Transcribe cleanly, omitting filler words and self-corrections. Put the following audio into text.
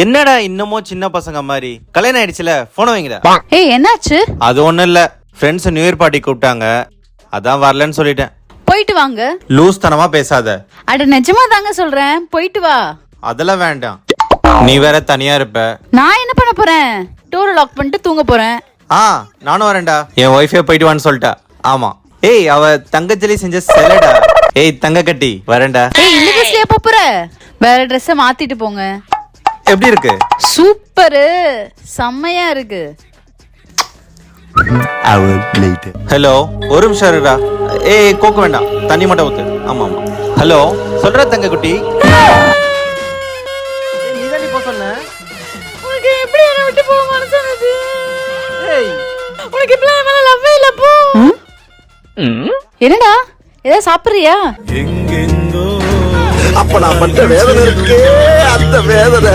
என்னடா இன்னமும் சின்ன பசங்க மாதிரி? கல்யாணம் ஆயிடுச்சுல, போன வைங்கடா. ஏய் என்னாச்சு? அது ஒண்ணும் இல்ல, ஃப்ரெண்ட்ஸ் நியூ இயர் பார்ட்டி கூப்பிட்டாங்க, அதான் வரலன்னு சொல்லிட்டேன். போயிட்டு வாங்க. லூஸ் தனமா பேசாத. அட நிஜமா தாங்க சொல்றேன், போயிட்டு வா. அதெல்லாம் வேண்டாம், நீ வேற தனியா இருப்ப. நான் என்ன பண்ண போறேன்? டோரை லாக் பண்ணிட்டு தூங்க போறேன். நானும் வரேன்டா. என் ஒய்ஃபே போயிட்டு வான்னு சொல்லிட்டா. ஆமா. ஏய், அவ தங்கச்சலி செஞ்ச செலடா. ஏய் தங்க கட்டி, வரேன்டா. ஏய் இந்த ட்ரெஸ்லயே போற? வேற ட்ரெஸ் மாத்திட்டு போங்க. எப்படி இருக்கு? சூப்பரு, செம்மையா இருக்கு. ஹலோ, ஒரு நிமிஷம் இருடா. ஏய் கோக்கு வேண்டாம், தண்ணி மட்டும் ஊத்து. ஆமா ஆமா. ஹலோ, சொல்ற தங்க குட்டி. நீதானே போ சொன்ன. உனக்கு எப்படி என்ன விட்டு போக மனசு வருது? ஏய், உனக்கு இப்பலாம் என் மேல லவ்வே இல்ல போ. என்னடா ஏதோ சாப்பிடுறியா? அப்ப நான் பட்ட வேதனை இருக்கே, அந்த வேதனை.